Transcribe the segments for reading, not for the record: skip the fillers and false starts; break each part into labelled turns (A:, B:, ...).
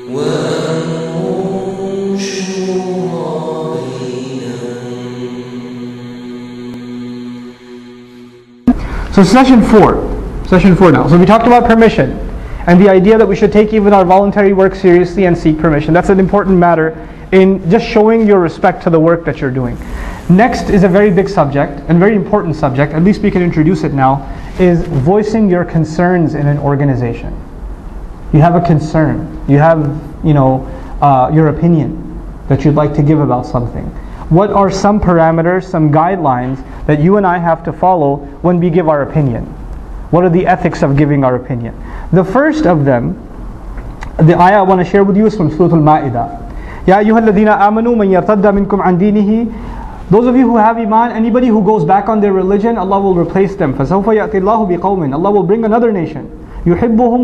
A: وأمرهم شورى بينهم.
B: So session 4 now. So we talked about permission and the idea that we should take even our voluntary work seriously and seek permission. That's an important matter in just showing your respect to the work that you're doing. Next is a very big subject and very important subject, at least we can introduce it now, is voicing your concerns in an organization. You have a concern, you have your opinion that you'd like to give about something. What are some parameters, some guidelines that you and I have to follow when we give our opinion? What are the ethics of giving our opinion? The first of them, the ayah I want to share with you is from Surah Al-Ma'idah. Ya ayyuhalladhina amanu man yartadda minkum an dinihi. Those of you who have iman, anybody who goes back on their religion, Allah will replace them. فَسَوْفَ يَأْتِ اللَّهُ بِقَوْمٍ. Allah will bring another nation. يُحِبُّهُمْ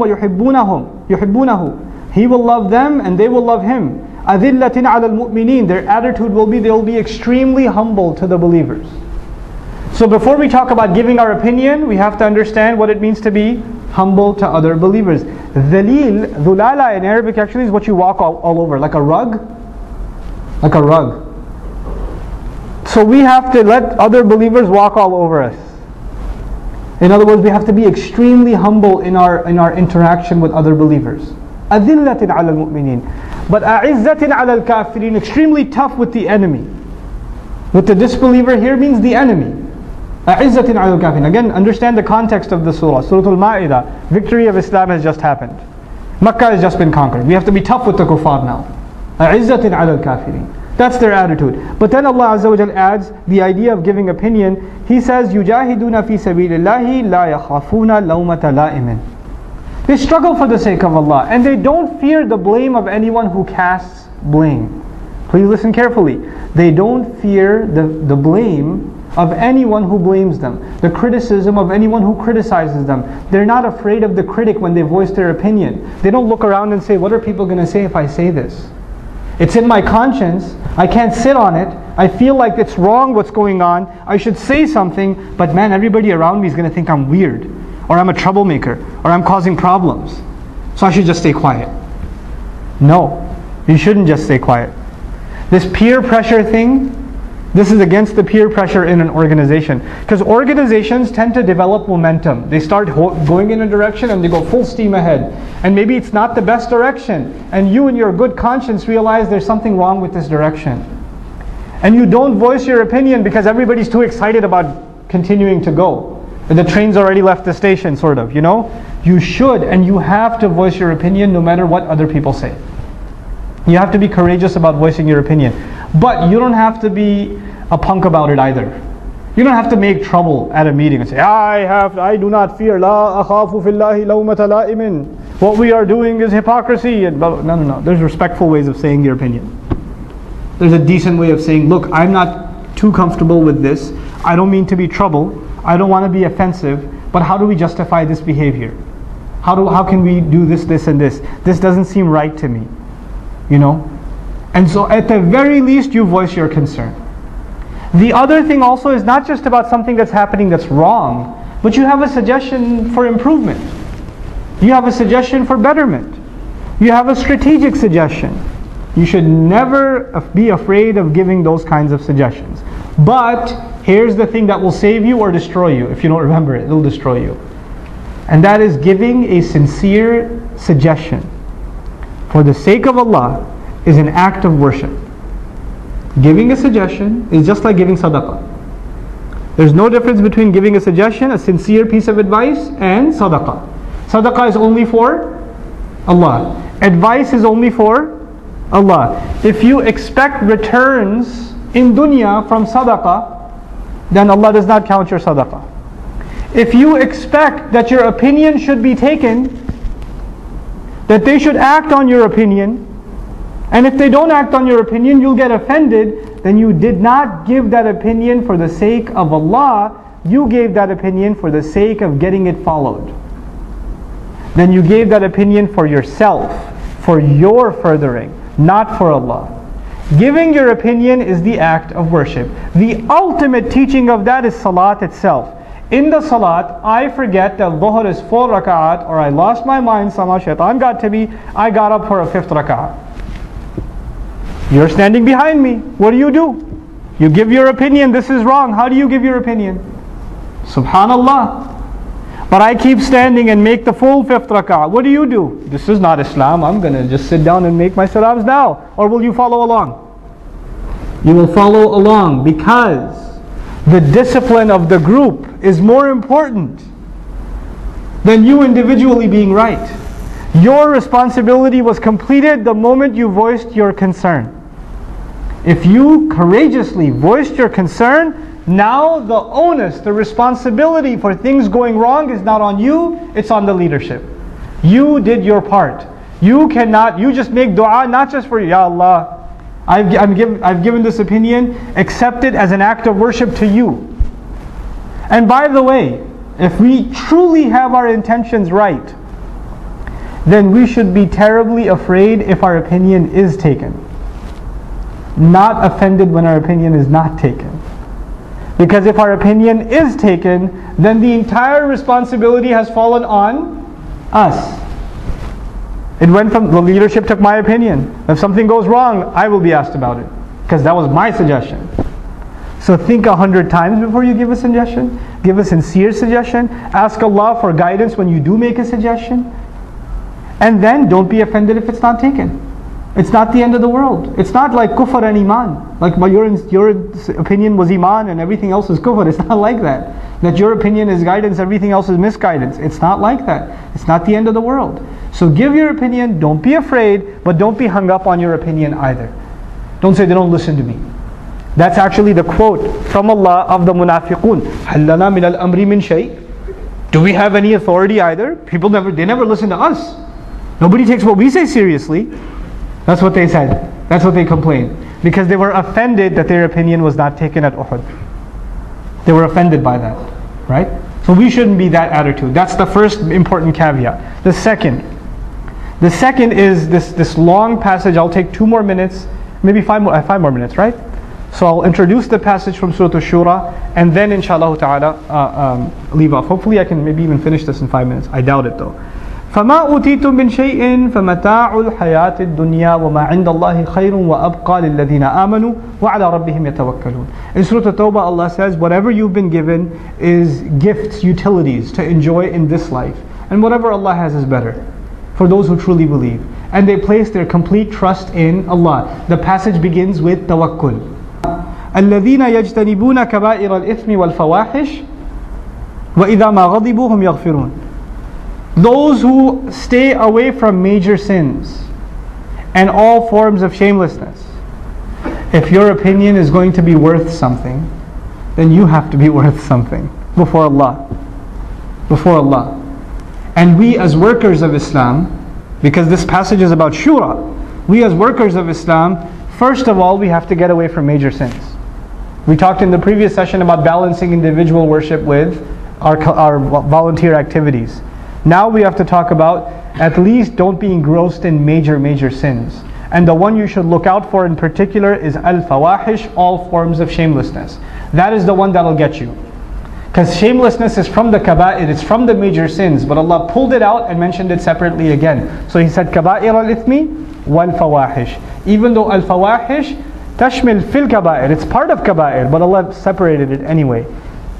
B: وَيُحِبُّونَهُ. He will love them and they will love Him. أَذِلَّةٍ عَلَى الْمُؤْمِنِينَ. Their attitude will be, they will be extremely humble to the believers. So before we talk about giving our opinion, we have to understand what it means to be humble to other believers. Dhalil, dhulala in Arabic actually is what you walk all over, like a rug. Like a rug. So we have to let other believers walk all over us. In other words, we have to be extremely humble in our interaction with other believers. أَذِلَّةٍ عَلَى الْمُؤْمِنِينَ. But أَعِزَّةٍ عَلى الْكَافِرِينَ. Extremely tough with the enemy. With the disbeliever here means the enemy. أَعِزَّةٍ عَلَى الْكَافِرِينَ. Again, understand the context of the surah. Surah Al-Ma'idah. Victory of Islam has just happened. Makkah has just been conquered. We have to be tough with the kuffar now. أَعِزَّةٍ عَلَى الْكَافِرِينَ. That's their attitude. But then Allah Azza wa Jal adds the idea of giving opinion. He says, يُجَاهِدُونَ فِي سَبِيلِ اللَّهِ لَا يَخَافُونَ لَوْمَةَ لَائِمٍ. They struggle for the sake of Allah and they don't fear the blame of anyone who casts blame. Please listen carefully. They don't fear the blame of anyone who blames them, the criticism of anyone who criticizes them. They're not afraid of the critic when they voice their opinion. They don't look around and say, what are people going to say if I say this? It's in my conscience, I can't sit on it, I feel like it's wrong what's going on, I should say something, but man, everybody around me is going to think I'm weird, or I'm a troublemaker, or I'm causing problems, so I should just stay quiet. No, you shouldn't just stay quiet. This peer pressure thing, this is against the peer pressure in an organization. Because organizations tend to develop momentum. They start going in a direction and they go full steam ahead. And maybe it's not the best direction. And you in your good conscience realize there's something wrong with this direction. And you don't voice your opinion because everybody's too excited about continuing to go. And the train's already left the station, sort of, You should and you have to voice your opinion no matter what other people say. You have to be courageous about voicing your opinion. But you don't have to be a punk about it either. You don't have to make trouble at a meeting and say, I do not fear, la akhafu fillahi lawmata la'imin. What we are doing is hypocrisy. And blah, blah. No. There's respectful ways of saying your opinion. There's a decent way of saying, look, I'm not too comfortable with this. I don't mean to be trouble. I don't want to be offensive. But how do we justify this behavior? How can we do this, and this? This doesn't seem right to me. And so at the very least you voice your concern. The other thing also is not just about something that's happening that's wrong, but you have a suggestion for improvement. You have a suggestion for betterment. You have a strategic suggestion. You should never be afraid of giving those kinds of suggestions. But here's the thing that will save you or destroy you. If you don't remember it, it'll destroy you. And that is giving a sincere suggestion for the sake of Allah is an act of worship. Giving a suggestion is just like giving sadaqah. There's no difference between giving a suggestion, a sincere piece of advice, and sadaqah. Sadaqah is only for Allah. Advice is only for Allah. If you expect returns in dunya from sadaqah, then Allah does not count your sadaqah. If you expect that your opinion should be taken, that they should act on your opinion, and if they don't act on your opinion, you'll get offended, then you did not give that opinion for the sake of Allah, you gave that opinion for the sake of getting it followed. Then you gave that opinion for yourself, for your furthering, not for Allah. Giving your opinion is the act of worship. The ultimate teaching of that is salat itself. in the salat, I forget that dhuhr is 4 rak'at, or I lost my mind somehow, shaitan got to me, I got up for a 5th rak'at. You're standing behind me. What do? You give your opinion, this is wrong. How do you give your opinion? Subhanallah. But I keep standing and make the full 5th rak'ah. What do? This is not Islam. I'm going to just sit down and make my salams now. Or will you follow along? You will follow along because the discipline of the group is more important than you individually being right. Your responsibility was completed the moment you voiced your concern. If you courageously voiced your concern, now the onus, the responsibility for things going wrong is not on you, it's on the leadership. You did your part. You just make dua not just for, Ya Allah, I've given this opinion, accept it as an act of worship to you. And by the way, if we truly have our intentions right, then we should be terribly afraid if our opinion is taken. Not offended when our opinion is not taken. Because if our opinion is taken, then the entire responsibility has fallen on us. It went from, the leadership took my opinion. If something goes wrong, I will be asked about it. Because that was my suggestion. So think 100 times before you give a suggestion. Give a sincere suggestion. Ask Allah for guidance when you do make a suggestion. And then don't be offended if it's not taken. It's not the end of the world. It's not like kufr and iman. Like your opinion was iman and everything else is kufr. It's not like that. That your opinion is guidance, everything else is misguidance. It's not like that. It's not the end of the world. So give your opinion, don't be afraid, but don't be hung up on your opinion either. Don't say they don't listen to me. That's actually the quote from Allah of the munafiqun. هَلْ لَنَا مِنَ الْأَمْرِ مِنْ شَيْءٍ. Do we have any authority either? They never listen to us. Nobody takes what we say seriously. That's what they said. That's what they complained. Because they were offended that their opinion was not taken at Uhud. They were offended by that. Right? So we shouldn't be that attitude. That's the first important caveat. The second is this long passage. I'll take 2 more minutes, maybe 5 more minutes, right? So I'll introduce the passage from Surah Ash-Shura and then inshallah ta'ala leave off. Hopefully I can maybe even finish this in 5 minutes. I doubt it though. فَمَا أُوتِيتُم مِّن شَيْءٍ فَمَتَاعُ الْحَيَاةِ الدُّنْيَا وَمَا عِندَ اللَّهِ خَيْرٌ وَأَبْقَى لِلَّذِينَ آمَنُوا وَعَلَى رَبِّهِمْ يَتَوَكَّلُونَ. In Surah At-Tawbah, Allah says, whatever you've been given is gifts, utilities to enjoy in this life. And whatever Allah has is better for those who truly believe. And they place their complete trust in Allah. The passage begins with tawakkul. الَّذِينَ يَجْتَنِبُونَ كَبَائِرَ الْإِثْمِ وَالْفَوَاحِشِ وَإِذَا مَا غَضِبُوا هُمْ يَغْفِرُونَ. Those who stay away from major sins and all forms of shamelessness. If your opinion is going to be worth something, then you have to be worth something before Allah. Before Allah. And we as workers of Islam, because this passage is about shura, we as workers of Islam, first of all, we have to get away from major sins. We talked in the previous session about balancing individual worship with our volunteer activities. Now we have to talk about at least don't be engrossed in major sins. And the one you should look out for in particular is al-fawahish, all forms of shamelessness. That is the one that'll get you. Because shamelessness is from the kaba'ir, it's from the major sins. But Allah pulled it out and mentioned it separately again. So He said kaba'ir al-ithmi wal-fawahish. Even though al-fawahish tashmil fil kaba'ir, it's part of kaba'ir, but Allah separated it anyway.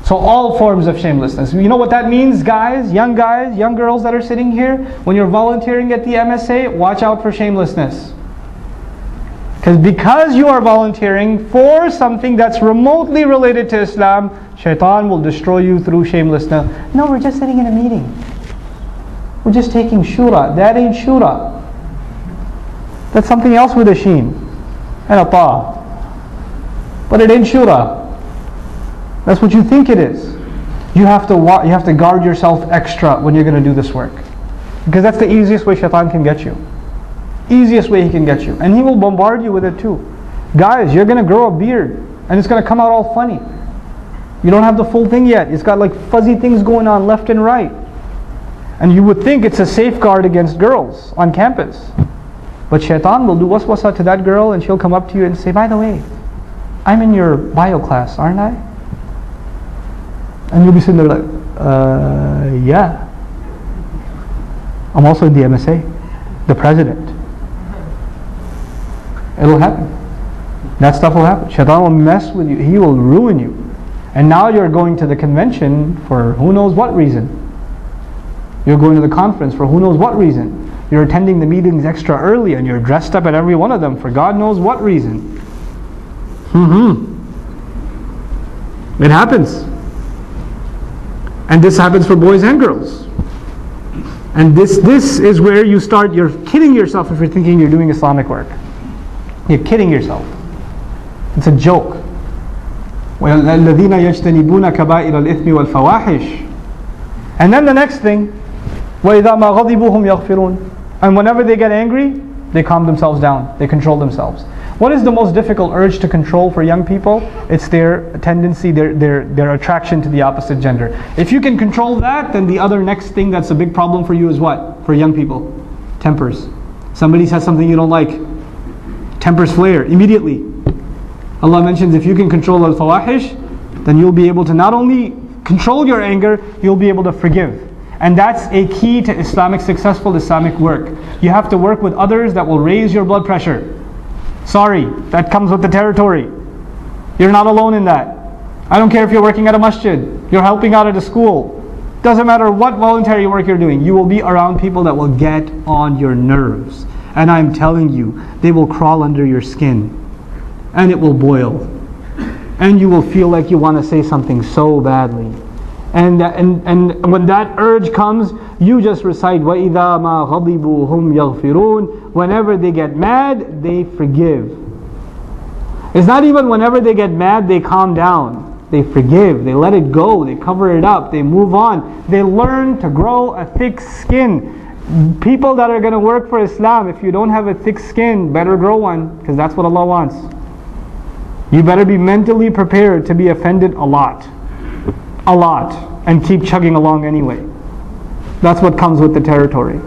B: So all forms of shamelessness. You know what that means, guys, young girls that are sitting here? When you're volunteering at the MSA, watch out for shamelessness. Because you are volunteering for something that's remotely related to Islam, shaitan will destroy you through shamelessness. No, we're just sitting in a meeting. We're just taking shura. That ain't shura. That's something else with a sheen and a ta. But it ain't shura. That's what you think it is. You have to guard yourself extra when you're going to do this work. Because that's the easiest way shaitan can get you. Easiest way he can get you. And he will bombard you with it too. Guys, you're going to grow a beard and it's going to come out all funny. You don't have the full thing yet. It's got like fuzzy things going on left and right. And you would think it's a safeguard against girls on campus. But shaitan will do waswasa to that girl and she'll come up to you and say, by the way, I'm in your bio class, aren't I? And you'll be sitting there like, yeah. I'm also in the MSA, the president. It'll happen. That stuff will happen. Shaitan will mess with you. He will ruin you. And now you're going to the convention for who knows what reason. You're going to the conference for who knows what reason. You're attending the meetings extra early and you're dressed up at every one of them for God knows what reason. It happens. And this happens for boys and girls. And this is where you're kidding yourself if you're thinking you're doing Islamic work. You're kidding yourself. It's a joke. وَالَّذِينَ يَجْتَنِبُونَ كَبَائِرَ الْإِثْمِ وَالْفَوَاحِشِ. And then the next thing, وَإِذَا مَا غَضِبُوا هُمْ يَغْفِرُونَ. And whenever they get angry, they calm themselves down. They control themselves. What is the most difficult urge to control for young people? It's their tendency, their attraction to the opposite gender. If you can control that, then the other next thing that's a big problem for you is what? For young people? Tempers. Somebody says something you don't like. Tempers flare immediately. Allah mentions if you can control al-fawahish, then you'll be able to not only control your anger, you'll be able to forgive. And that's a key to successful Islamic work. You have to work with others that will raise your blood pressure. Sorry, that comes with the territory. You're not alone in that. I don't care if you're working at a masjid, you're helping out at a school. Doesn't matter what voluntary work you're doing, you will be around people that will get on your nerves. And I'm telling you, they will crawl under your skin. And it will boil. And you will feel like you want to say something so badly. And when that urge comes, you just recite وَإِذَا مَا غَضِبُوا هُمْ يَغْفِرُونَ. Whenever they get mad, they forgive. It's not even whenever they get mad, they calm down. They forgive, they let it go, they cover it up, they move on. They learn to grow a thick skin. People that are going to work for Islam, if you don't have a thick skin, better grow one, because that's what Allah wants. You better be mentally prepared to be offended a lot, and keep chugging along anyway. That's what comes with the territory.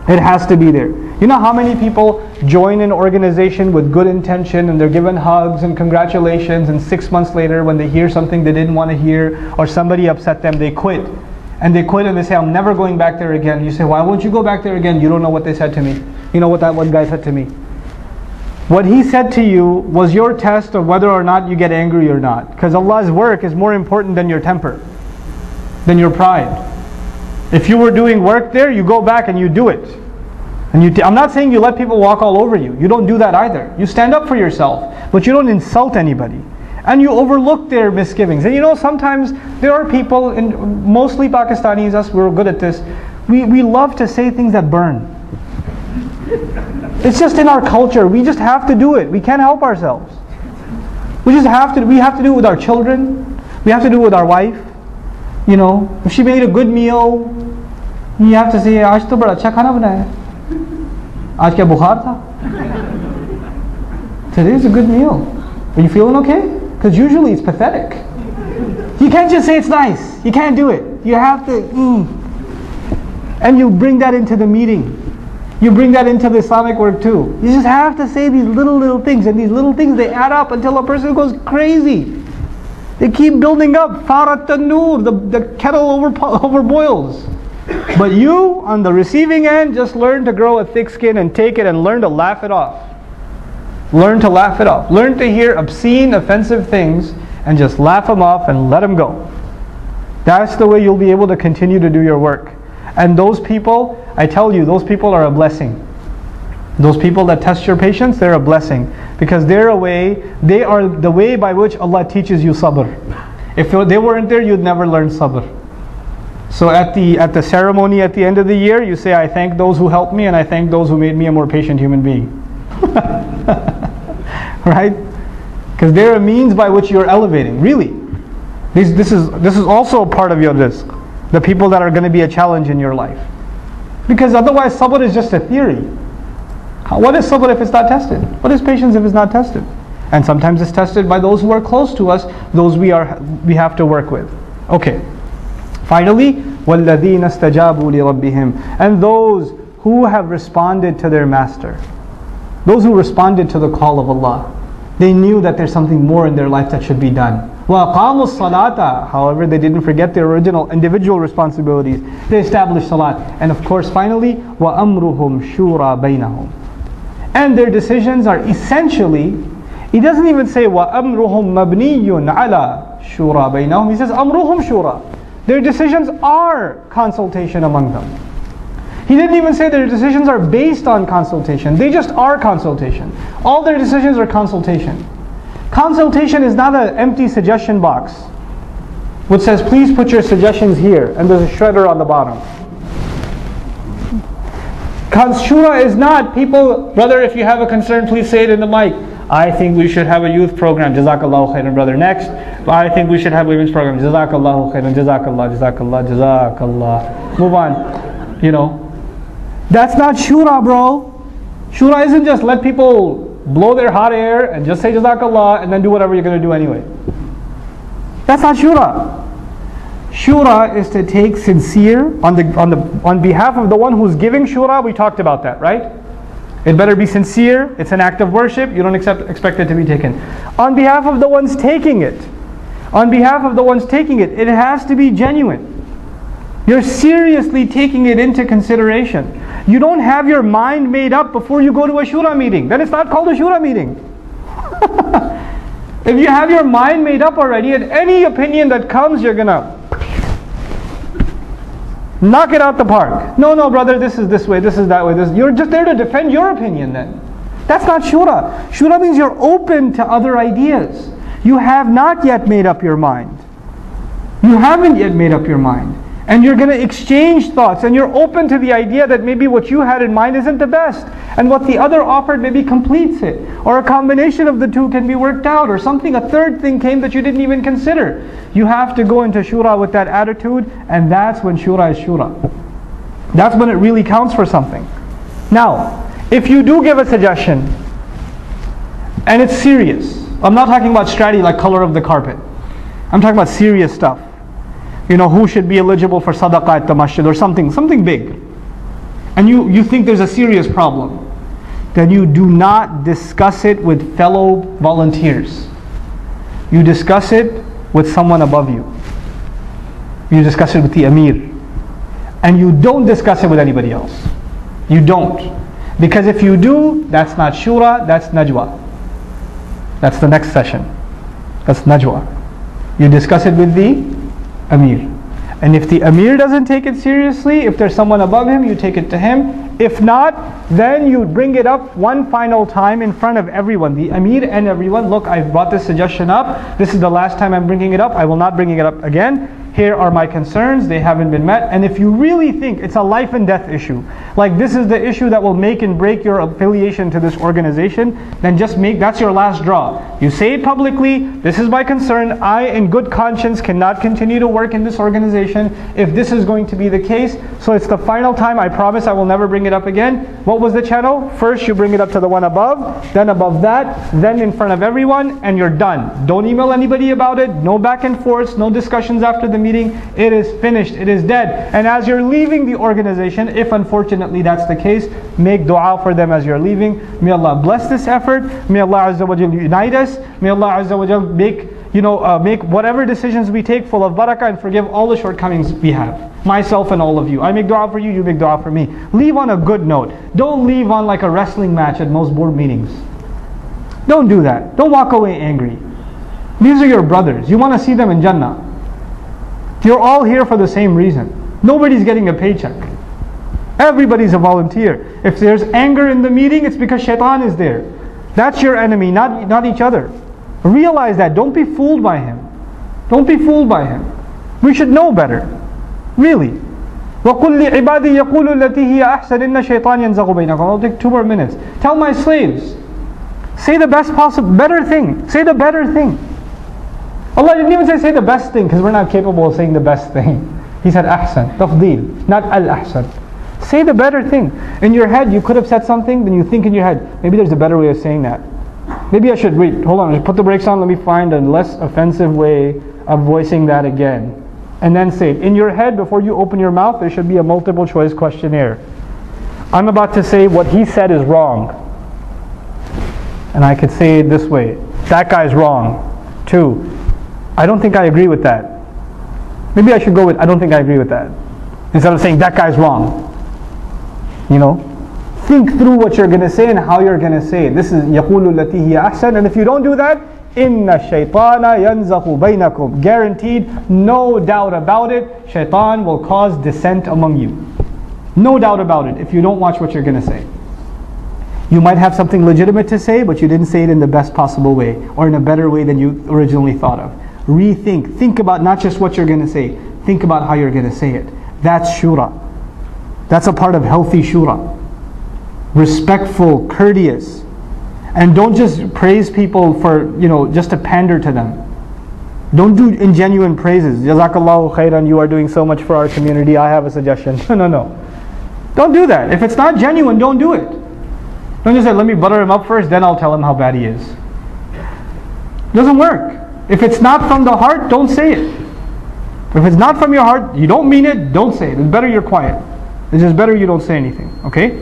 B: It has to be there. You know how many people join an organization with good intention and they're given hugs and congratulations, and 6 months later when they hear something they didn't want to hear or somebody upset them, they quit. And they quit and they say, I'm never going back there again. You say, why won't you go back there again? You don't know what they said to me. You know what that one guy said to me? What he said to you was your test of whether or not you get angry or not. Because Allah's work is more important than your temper, than your pride. If you were doing work there, you go back and you do it. And I'm not saying you let people walk all over you. You don't do that either. You stand up for yourself, but you don't insult anybody. And you overlook their misgivings. And you know, sometimes there are people, and mostly Pakistanis, us, we're good at this. We love to say things that burn. It's just in our culture. We just have to do it. We can't help ourselves. We have to do it with our children. We have to do it with our wife. You know, if she made a good meal, you have to say, "Aaj to bada acha khana banaya hai. Aaj kya bukhar tha? Today's a good meal. Are you feeling okay?" Because usually it's pathetic. You can't just say it's nice. You can't do it. You have to, And you bring that into the meeting. You bring that into the Islamic work too. You just have to say these little things, and these little things, they add up until a person goes crazy. They keep building up. Farat tanur, the kettle overboils. But you, on the receiving end, just learn to grow a thick skin and take it and learn to laugh it off. Learn to laugh it off. Learn to hear obscene, offensive things and just laugh them off and let them go. That's the way you'll be able to continue to do your work. And those people, I tell you, those people are a blessing. Those people that test your patience, they're a blessing. Because they are the way by which Allah teaches you sabr. If they weren't there, you'd never learn sabr. So at the ceremony at the end of the year, you say, I thank those who helped me and I thank those who made me a more patient human being. Right? Because they're a means by which you're elevating. Really. This is also a part of your rizq. The people that are going to be a challenge in your life. Because otherwise sabr is just a theory. What is sabr if it's not tested? What is patience if it's not tested? And sometimes it's tested by those who are close to us, those we have to work with. Okay. Finally, وَالَّذِينَ اسْتَجَابُوا لِرَبِّهِمْ. And those who have responded to their master. Those who responded to the call of Allah. They knew that there's something more in their life that should be done. وَأَقَامُوا الصَّلَاةَ. However, they didn't forget their original individual responsibilities. They established salat. And of course, finally, وَأَمْرُهُمْ شُورَى بَيْنَهُم. And their decisions are essentially, he doesn't even say وَأَمْرُهُمْ مَبْنِيٌّ عَلَى شُورَى بَيْنَهُم. He says أَمْرُهُمْ شُورَى. Their decisions are consultation among them. He didn't even say their decisions are based on consultation. They just are consultation. All their decisions are consultation. Consultation is not an empty suggestion box which says please put your suggestions here and there's a shredder on the bottom. Shura is not people, brother, if you have a concern please say it in the mic. I think we should have a youth program. Jazakallahu khairan, brother. Next, I think we should have a women's program. Jazakallahu khairan. Jazakallah, jazakallah, jazakallah. Move on. You know, that's not shura, bro. Shura isn't just let people blow their hot air and just say jazakallah and then do whatever you're going to do anyway. That's not shura. Shura is to take sincere on behalf of the one who's giving shura. We talked about that, right? It better be sincere. It's an act of worship. You don't expect it to be taken. On behalf of the ones taking it, it has to be genuine. You're seriously taking it into consideration. You don't have your mind made up before you go to a shura meeting. Then it's not called a shura meeting. If you have your mind made up already, and any opinion that comes, you're gonna knock it out the park. No, brother, this is this way, this is that way. You're just there to defend your opinion then. That's not shura. Shura means you're open to other ideas. You have not yet made up your mind. You haven't yet made up your mind. And you're going to exchange thoughts, and you're open to the idea that maybe what you had in mind isn't the best, and what the other offered maybe completes it, or a combination of the two can be worked out, or something, a third thing came that you didn't even consider. You have to go into shura with that attitude, and that's when shura is shura. That's when it really counts for something. Now, if you do give a suggestion, and it's serious, I'm not talking about strategy like color of the carpet. I'm talking about serious stuff. You know, who should be eligible for sadaqah at the masjid or something big. And you think there's a serious problem. Then you do not discuss it with fellow volunteers. You discuss it with someone above you. You discuss it with the Amir. And you don't discuss it with anybody else. You don't. Because if you do, that's not shura, that's najwa. That's the next session. That's najwa. You discuss it with the Amir. And if the Amir doesn't take it seriously, if there's someone above him, you take it to him. If not, then you bring it up one final time in front of everyone, the Amir and everyone. Look, I've brought this suggestion up. This is the last time I'm bringing it up. I will not bring it up again. Here are my concerns. They haven't been met. And if you really think it's a life and death issue, like this is the issue that will make and break your affiliation to this organization, then just that's your last draw. You say it publicly, this is my concern. I, in good conscience, cannot continue to work in this organization if this is going to be the case. So it's the final time. I promise I will never bring it up again. What was the channel? First you bring it up to the one above, then above that, then in front of everyone, and you're done. Don't email anybody about it. No back and forth, no discussions after the meeting. It is finished. It is dead. And as you're leaving the organization, if unfortunately that's the case, make dua for them as you're leaving. May Allah bless this effort. May Allah Azza wa Jal unite us. May Allah Azza wa Jal make whatever decisions we take full of barakah and forgive all the shortcomings we have. Myself and all of you. I make dua for you, you make dua for me. Leave on a good note. Don't leave on like a wrestling match at most board meetings. Don't do that. Don't walk away angry. These are your brothers. You want to see them in Jannah. You're all here for the same reason. Nobody's getting a paycheck. Everybody's a volunteer. If there's anger in the meeting, it's because shaitan is there. That's your enemy, not each other. Realize that. Don't be fooled by him. Don't be fooled by him. We should know better. Really. وَقُلْ لِعِبَادِي يَقُولُ الَّتِي هِيَ أَحْسَنُ إِنَّ الشَّيْطَانَ يَنْزَغُ بَيْنَكُمْ. I'll take 2 more minutes. Tell my slaves, say the best possible, better thing. Say the better thing. Allah didn't even say the best thing, because we're not capable of saying the best thing. He said ahsan, tafdeel, not al-ahsan. Say the better thing. In your head, you could have said something, then you think in your head, maybe there's a better way of saying that. Maybe I should, wait, hold on, just put the brakes on, let me find a less offensive way of voicing that again. And then say it. In your head, before you open your mouth, there should be a multiple choice questionnaire. I'm about to say what he said is wrong. And I could say it this way. That guy's wrong. 2. I don't think I agree with that. Maybe I should go with, I don't think I agree with that. Instead of saying, that guy's wrong. You know? Think through what you're going to say and how you're going to say it. This is يَقُولُ الَّتِي هِيَ أَحْسَنُ. And if you don't do that, إِنَّ الشَّيْطَانَ يَنْزَغُ بَيْنَكُمْ. Guaranteed, no doubt about it, shaitan will cause dissent among you. No doubt about it, if you don't watch what you're going to say. You might have something legitimate to say, but you didn't say it in the best possible way, or in a better way than you originally thought of. Rethink. Think about not just what you're going to say, think about how you're going to say it. That's shura. That's a part of healthy shura. Respectful, courteous. And don't just praise people for, just to pander to them. Don't do ingenuine praises. Jazakallahu khairan, you are doing so much for our community, I have a suggestion. No. Don't do that. If it's not genuine, don't do it. Don't just say, let me butter him up first, then I'll tell him how bad he is. It doesn't work. If it's not from the heart, don't say it. If it's not from your heart, you don't mean it, don't say it. It's better you're quiet. It's just better you don't say anything, okay?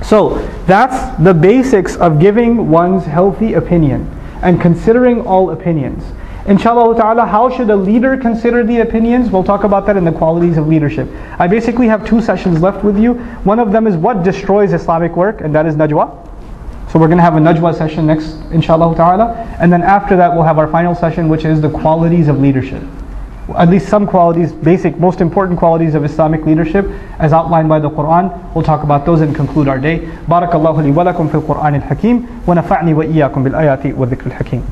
B: So, that's the basics of giving one's healthy opinion and considering all opinions. Inshallah ta'ala, how should a leader consider the opinions? We'll talk about that in the qualities of leadership. I basically have 2 sessions left with you. One of them is what destroys Islamic work, and that is najwa. So we're going to have a najwa session next, inshallah ta'ala. And then after that, we'll have our final session, which is the qualities of leadership. At least some qualities, basic, most important qualities of Islamic leadership as outlined by the Quran. We'll talk about those and conclude our day. Barakallahu li wa lakum fil Quran al-Hakim wa nafa'ni wa iyyakum bil ayati wa dhikr al-Hakim.